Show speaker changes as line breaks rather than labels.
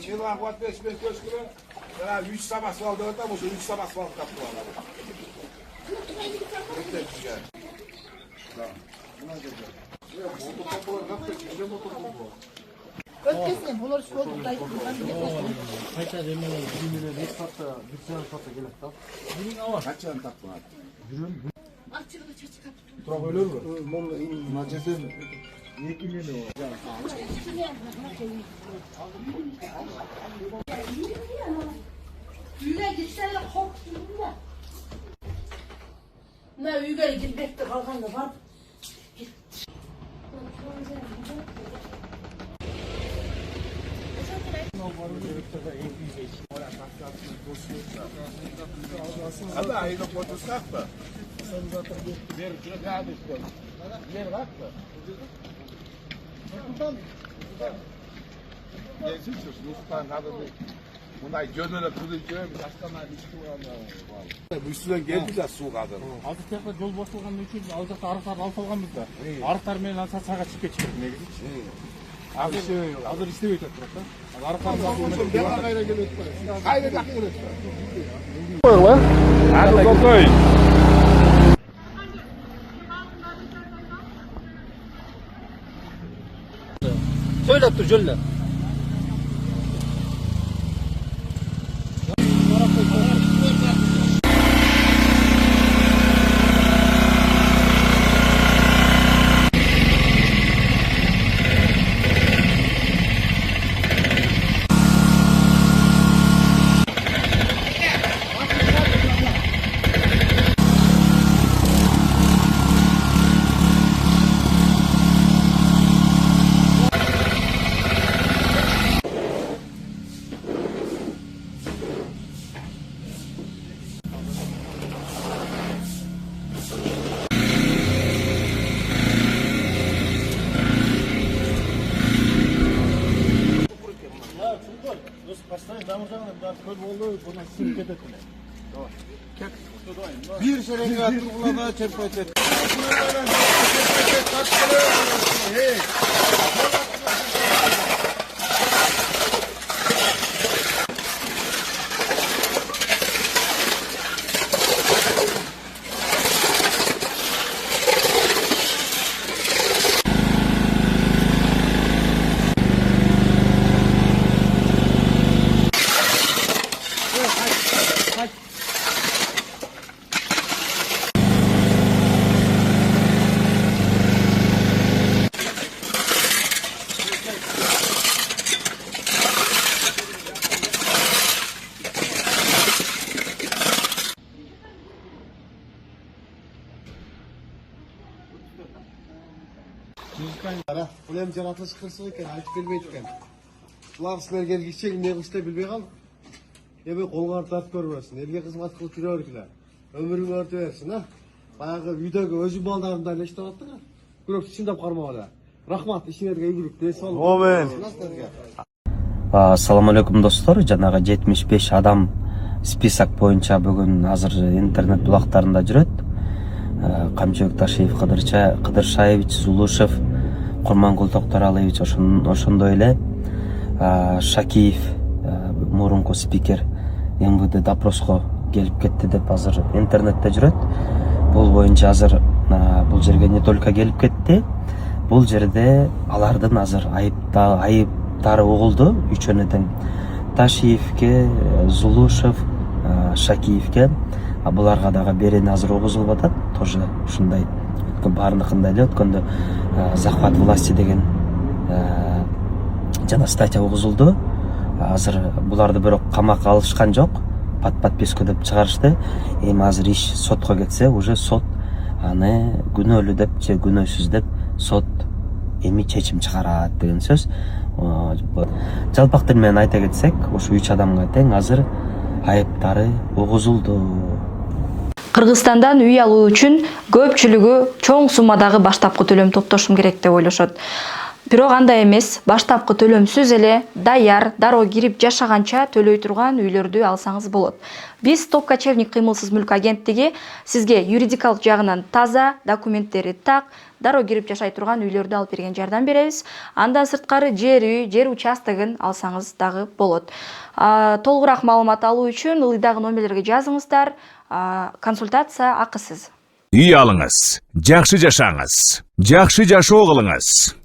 Yıllar kuat 5 kilo. Ya 3 sabah saldı orada mı? 3 sabah saldı kapı var. Bekle güzel. Tamam. Buna göre.
Ötkesine bulur soğukta
Kaça demeler, bilimine bir satta, bir satta gelip tap. Bilim ama.
Kaç tane tatlı var?
açıklı çeçik kapı.
Turak ölür mü? Mumla in, macası yekilini o.
Üye gitseler korktum da. Ne üye gitmekte kalkan da var.
Hadi ayını koyursak mı? Bir kilo kahve istiyorum. Yer var mı? Gelsin şu Rus'tan hadi bir. Bunlar gönüle kılıcı, başkanlar içki bu üstünden geldi de su kadar.
Azı tiyakta yol boşluğundan üçün alacakta arıqlar alıp alğanбыз da. Arıqlar menen аса саға чип кетчү негизи. Азыр иштебей атат бирок да. Арыqlar
Kayra gelip kayra gelip.
Hadi koy. Söylep dur Jölle. Bir sene Turgulada çempet et.
Ulan canatlı sıkıntı ekan, aytып bilmeydi ekan. Ular sizlerge gitse ne kılışta bilmey kaldı. Ya böyle kolunu tartып görmesin. Elge kızmat kılıp yürüyorlar. Ömrünü örtü versin ha. Bayağı videoga özü baldarında ile işte attı. Görüp çimdap karmağıda. Rahmat işinlerge игілік дей салып.
Омен.
Assalamu alaikum dostlar. Жанагы 75 адам список боюнча бүгүн азыр интернет булактарында жүрөт. Камчыбек Ташиев, Кыдыршаевич, Зулушев, Курмангул Токторалович, ошондой эле Шакиев, мурунку спикер МВД допроско келип кетти деп азыр интернетте жүрөт. Бул боюнча азыр бул жерге не только келип кетти, бул жерде алардын азыр айыптары угулду. Үчөөнө тең Ташиевке, Зулушев, Шакиевке, буларга дагы берени азыр угузулуп атат. Тоже ушундай баарыныкындай эле өткөндө захват власти деген жана статья угузулду. Азыр буларды бирок камакка алышкан жок, пат подписка деп чыгарышты. Эми азыр иш сотко кетсе, уже сот аны күнөөлүү деп же күнөөсүз деп сот эми чечим чыгарат деген сөз. Жалпак тил менен айта кетсек, ушу 3 адамга тең азыр айыптары угузулду.
Кыргызстандан үй алуу үчүн көпчүлүгү чоң суммадагы баштапкы төлөм топтошум керек деп ойлошот. Бирок андай эмес, баштапкы төлөмсүз эле даяр, дароо кирип жашаганча төлөй турган үйлөрдү алсаңыз болот. Биз Топ Кочевник кыймылсыз мүлк агенттиги сизге юридикалык жагынан таза, документтери так, дароо кирип жашай турган үйлөрдү алып берген жардам беребиз. Андан сырткары жер үй, жер участогун алсаңыз дагы болот. Толугураак маалымат алуу үчүн ылдыйдагы номерлерге жазыңыздар. Консультация акысыз.
Үй алыңыз, жакшы жашаңыз, жакшы жашоо кылыңыз.